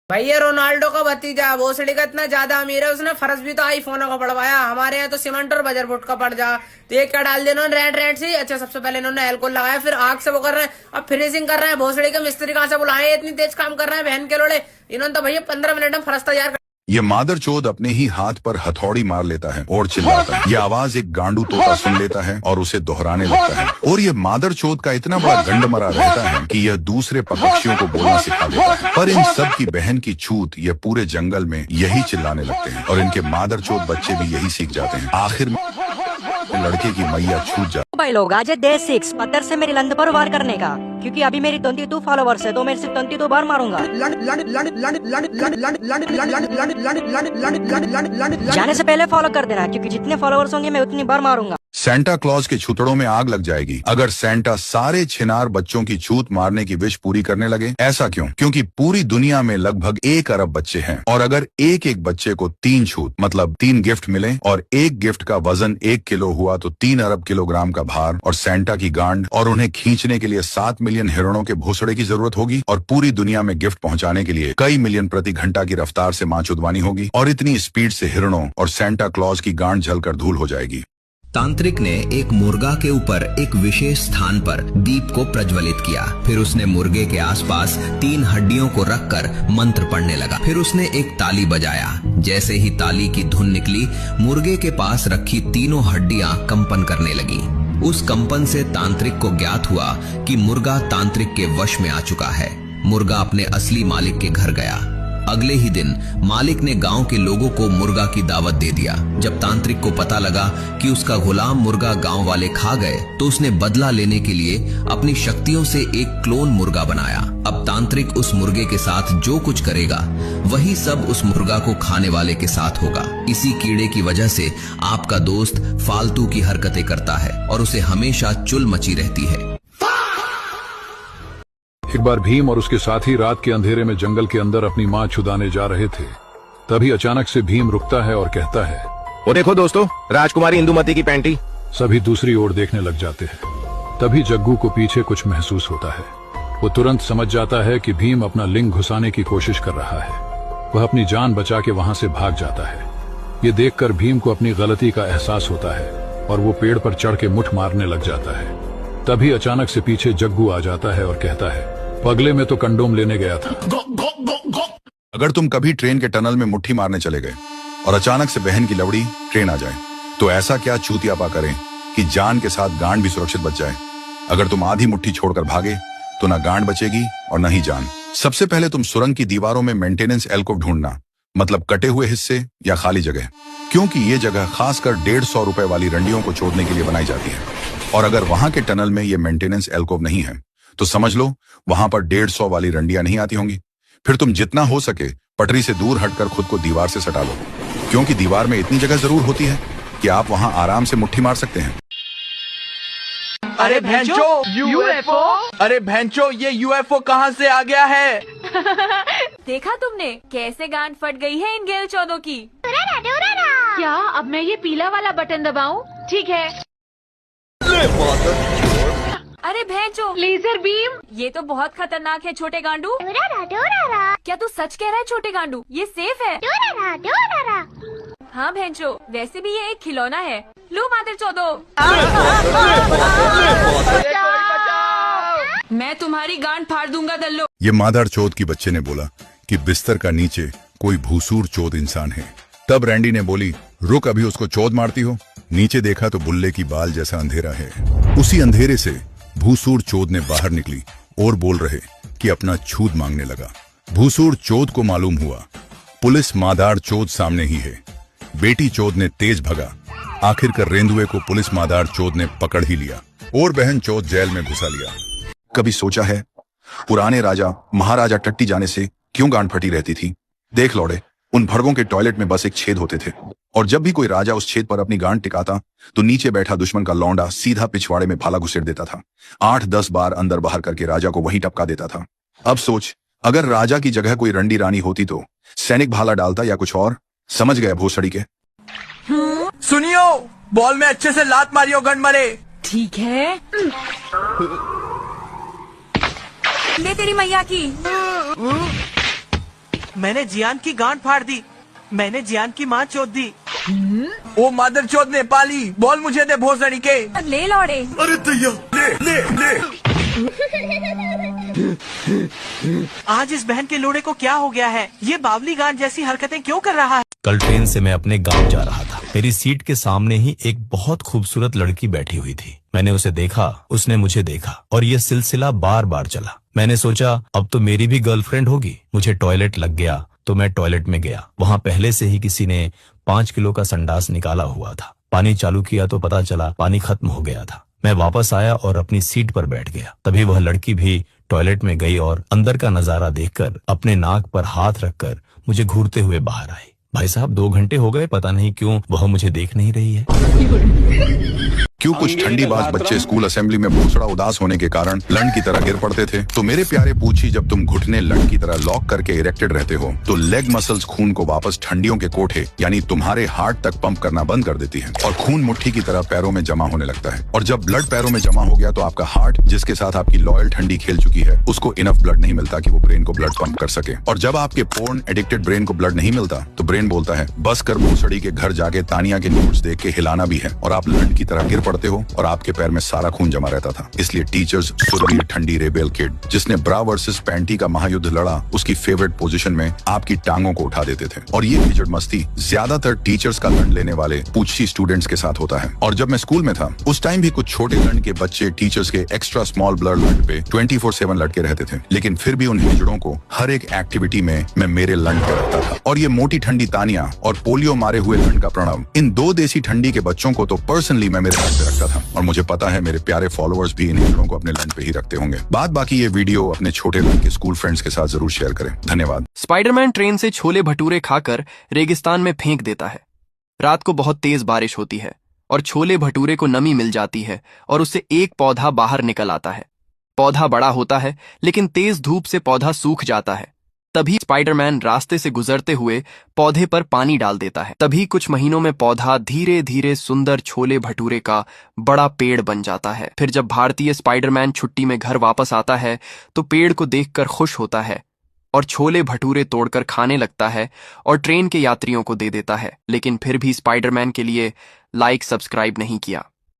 भाई ये रोनाल्डो का भतीजा भोसड़ी का इतना ज्यादा अमीर है, उसने फर्ज भी तो आईफोनों का पड़वाया। हमारे यहाँ तो सीमेंट और बजरपुट का पड़ जा। तो ये क्या डाल दिया इन्होंने रेड रेड सी। अच्छा, सबसे पहले इन्होंने एल्कोहल लगाया, फिर आग से वो कर रहे हैं, अब फिनिशिंग कर रहे हैं। भोसड़ी के मिस्त्री कहाँ से बुलाए, इतनी तेज काम कर रहे हैं बहन के लोड़े। इन्होंने तो भैया 15 मिनट में फरस तैयार। ये मादरचोद अपने ही हाथ पर हथौड़ी मार लेता है और चिल्लाता है। ये आवाज एक गांडू तोता सुन लेता है और उसे दोहराने लगता है। और ये मादरचोद का इतना बड़ा गंडमरा रहता है कि यह दूसरे पक्षियों को बोलना सिखा देता है। पर इन सब की बहन की छूत ये पूरे जंगल में यही चिल्लाने लगते हैं और इनके मादरचोद बच्चे भी यही सीख जाते हैं। आखिर में लड़के की मैया छूट जाती है। भाई लोग आज है डे 6 पत्थर से मेरी लंद पर वार करने का, क्योंकि अभी मेरी 22 फॉलोवर्स है तो मैं सिर्फ 22 बार मारूंगा। जाने से पहले फॉलो कर देना, क्योंकि जितने फॉलोवर्स होंगे मैं उतनी बार मारूंगा। सेंटा क्लॉज के छुतड़ों में आग लग जाएगी अगर सेंटा सारे छिनार बच्चों की छूत मारने की विश पूरी करने लगे। ऐसा क्यों? क्योंकि पूरी दुनिया में लगभग 1 अरब बच्चे हैं और अगर एक एक बच्चे को 3 छूत मतलब 3 गिफ्ट मिले और एक गिफ्ट का वजन 1 किलो हुआ तो 3 अरब किलोग्राम का भार और सेंटा की गांड और उन्हें खींचने के लिए 7 मिलियन हिरणों के भोसड़े की जरूरत होगी और पूरी दुनिया में गिफ्ट पहुंचाने के लिए कई मिलियन प्रति घंटा की रफ्तार से मां चुदवानी होगी और इतनी स्पीड से हिरणों और सेंटा क्लॉज की गांड जलकर धूल हो जाएगी। तांत्रिक ने एक मुर्गा के ऊपर एक विशेष स्थान पर दीप को प्रज्वलित किया। फिर उसने मुर्गे के आसपास 3 हड्डियों को रखकर मंत्र पढ़ने लगा। फिर उसने एक ताली बजाया। जैसे ही ताली की धुन निकली, मुर्गे के पास रखी तीनों हड्डियां कंपन करने लगी। उस कंपन से तांत्रिक को ज्ञात हुआ कि मुर्गा तांत्रिक के वश में आ चुका है। मुर्गा अपने असली मालिक के घर गया। अगले ही दिन मालिक ने गांव के लोगों को मुर्गा की दावत दे दिया। जब तांत्रिक को पता लगा कि उसका गुलाम मुर्गा गांव वाले खा गए तो उसने बदला लेने के लिए अपनी शक्तियों से एक क्लोन मुर्गा बनाया। अब तांत्रिक उस मुर्गे के साथ जो कुछ करेगा वही सब उस मुर्गा को खाने वाले के साथ होगा। इसी कीड़े की वजह से आपका दोस्त फालतू की हरकतें करता है और उसे हमेशा चुल मची रहती है। एक बार भीम और उसके साथी रात के अंधेरे में जंगल के अंदर अपनी मां छुदाने जा रहे थे। तभी अचानक से भीम रुकता है और कहता है, वो देखो दोस्तों, राजकुमारी इंदुमती की पैंटी। सभी दूसरी ओर देखने लग जाते हैं। तभी जग्गू को पीछे कुछ महसूस होता है। वो तुरंत समझ जाता है कि भीम अपना लिंग घुसाने की कोशिश कर रहा है। वह अपनी जान बचा के वहां से भाग जाता है। ये देखकर भीम को अपनी गलती का एहसास होता है और वो पेड़ पर चढ़ के मुठ मारने लग जाता है। तभी अचानक से पीछे जग्गू आ जाता है और कहता है, पगले में तो कंडोम लेने गया था। अगर तुम कभी ट्रेन के टनल में मुट्ठी मारने चले गए और अचानक से बहन की लवड़ी ट्रेन आ जाए तो ऐसा क्या चूतियापा करें कि जान के साथ गांड भी सुरक्षित बच जाए। अगर तुम आधी मुट्ठी छोड़कर भागे तो ना गांड बचेगी और न ही जान। सबसे पहले तुम सुरंग की दीवारों में मेंटेनेंस एल्कोव ढूंढना, मतलब कटे हुए हिस्से या खाली जगह, क्योंकि ये जगह खासकर 150 रुपए वाली रंडियों को छोड़ने के लिए बनाई जाती है। और अगर वहां के टनल में ये मेंटेनेंस एल्कोव नहीं है तो समझ लो वहां पर 150 वाली रंडियां नहीं आती होंगी। फिर तुम जितना हो सके पटरी से दूर हटकर खुद को दीवार से सटा लो, क्योंकि दीवार में इतनी जगह जरूर होती है कि आप वहां आराम से मुट्ठी मार सकते हैं। अरे भैंचो, यूएफओ! अरे भैंचो, ये यूएफओ कहाँ से आ गया है? देखा तुमने कैसे गांड फट गई है इन गेल चौदों की। क्या अब मैं ये पीला वाला बटन दबाऊं? ठीक है। अरे भैंचो, लेजर बीम! ये तो बहुत खतरनाक है छोटे गांडू। क्या तू सच कह रहा है छोटे गांडू? ये सेफ है? हाँ भैंचो, वैसे भी ये एक खिलौना है। लो मादर चौदो, मैं तुम्हारी गांड फाड़ दूंगा दल्लो। ये मादार चौथ की बच्चे ने बोला कि बिस्तर का नीचे कोई भूसूर चौथ इंसान है। तब रैंडी ने बोली, रुक, अभी उसको चौथ मारती हो। नीचे देखा तो बुल्ले की बाल जैसा अंधेरा है। उसी अंधेरे से भूसूर चोद ने बाहर निकली और बोल रहे कि अपना छूत मांगने लगा। भूसूर चोद को मालूम हुआ पुलिस मादार चोद सामने ही है। बेटी चोद ने तेज भगा। आखिरकार रेंदुए को पुलिस मादार चोद ने पकड़ ही लिया और बहन चोद जेल में घुसा लिया। कभी सोचा है पुराने राजा महाराजा टट्टी जाने से क्यों गांड फटी रहती थी? देख लौड़े, उन भड़कों के टॉयलेट में बस एक छेद होते थे और जब भी कोई राजा उस छेद पर अपनी गांड टिकाता तो नीचे बैठा दुश्मन का लौंडा सीधा पिछवाड़े में भाला घुसेड़ देता था। 8-10 बार अंदर बाहर करके राजा को वहीं टपका देता था। अब सोच, अगर राजा की जगह कोई रंडी रानी होती तो सैनिक भाला डालता या कुछ और? समझ गए भोसड़ी के? सुनियो, बॉल में अच्छे से लात मारियो, गंड मरे। ठीक है, ले तेरी मैया की। मैंने जियान की गांड फाड़ दी। मैंने जियान की माँ चोद दी। ओ मादर चौथ नेपाली, बोल मुझे दे भोसड़ी के। ले लौड़े। अरे दैया, ले। आज इस बहन के लोड़े को क्या हो गया है? ये बावली गांड जैसी हरकतें क्यों कर रहा है? कल ट्रेन से मैं अपने गांव जा रहा था। मेरी सीट के सामने ही एक बहुत खूबसूरत लड़की बैठी हुई थी। मैंने उसे देखा, उसने मुझे देखा और ये सिलसिला बार बार चला। मैंने सोचा अब तो मेरी भी गर्लफ्रेंड होगी। मुझे टॉयलेट लग गया तो मैं टॉयलेट में गया। वहाँ पहले से ही किसी ने 5 किलो का संडास निकाला हुआ था। पानी चालू किया तो पता चला पानी खत्म हो गया था। मैं वापस आया और अपनी सीट पर बैठ गया। तभी वह लड़की भी टॉयलेट में गई और अंदर का नजारा देखकर अपने नाक पर हाथ रखकर मुझे घूरते हुए बाहर आई। भाई साहब 2 घंटे हो गए, पता नहीं क्यों वह मुझे देख नहीं रही है। क्यों कुछ ठंडीबाज बच्चे स्कूल असेंबली में भूसड़ा उदास होने के कारण लंड की तरह गिर पड़ते थे? तो मेरे प्यारे पूछी, जब तुम घुटने लंड की तरह लॉक करके इरेक्टेड रहते हो तो लेग मसल्स खून को वापस ठंडियों के कोठे यानी तुम्हारे हार्ट तक पंप करना बंद कर देती है और खून मुट्ठी की तरह पैरों में जमा होने लगता है। और जब ब्लड पैरों में जमा हो गया तो आपका हार्ट, जिसके साथ आपकी लॉयल ठंडी खेल चुकी है, उसको इनफ ब्लड नहीं मिलता कि वो ब्रेन को ब्लड पंप कर सके। और जब आपके पोर्न एडिक्टेड ब्रेन को ब्लड नहीं मिलता तो ब्रेन बोलता है बस कर भूसड़ी के घर जाके तानिया के न्यूज देख के हिलाना भी है। और आप लंड की तरह गिर पड़ते हो और आपके पैर में सारा खून जमा रहता था। इसलिए टीचर्स सुरवीर ठंडी रेबेल किड, जिसने ब्रा वर्सेस पैंटी का महायुद्ध लड़ा, उसकी फेवरेट पोजीशन में आपकी टांगों को उठा देते थे। और ये हिजड़ मस्ती ज्यादातर टीचर्स का लंड लेने वाले पूछी स्टूडेंट्स के साथ होता है। और जब मैं स्कूल में था उस टाइम भी कुछ छोटे लंड के बच्चे टीचर्स के एक्स्ट्रा स्मॉल ब्लड लंड पे 24/7 लटके रहते थे। लेकिन फिर भी उन हिजड़ों को हर एक एक्टिविटी में मैं मेरे लंड पे रखता था। और ये मोटी ठंडी तानिया और पोलियो मारे हुए लंड का प्रणव, इन 2 देसी ठंडी के बच्चों को तो पर्सनली मैं मेरे लंड पे रखता था। और मुझे पता है मेरे प्यारे फॉलोअर्स भी इन हिजड़ों को अपने लंड पे ही रखते होंगे। बाकी ये वीडियो अपने छोटे लंड के स्कूल फ्रेंड्स के साथ जरूर शेयर करें। धन्यवाद। स्पाइडरमैन ट्रेन से छोले भटूरे खाकर रेगिस्तान में फेंक देता है। रात को बहुत तेज बारिश होती है और छोले भटूरे को नमी मिल जाती है और उससे एक पौधा बाहर निकल आता है। पौधा बड़ा होता है लेकिन तेज धूप से पौधा सूख जाता है। तभी स्पाइडरमैन रास्ते से गुजरते हुए पौधे पर पानी डाल देता है। तभी कुछ महीनों में पौधा धीरे धीरे सुंदर छोले भटूरे का बड़ा पेड़ बन जाता है। फिर जब भारतीय स्पाइडरमैन छुट्टी में घर वापस आता है तो पेड़ को देखकर खुश होता है और छोले भटूरे तोड़कर खाने लगता है और ट्रेन के यात्रियों को दे देता है। लेकिन फिर भी स्पाइडरमैन के लिए लाइक सब्सक्राइब नहीं किया।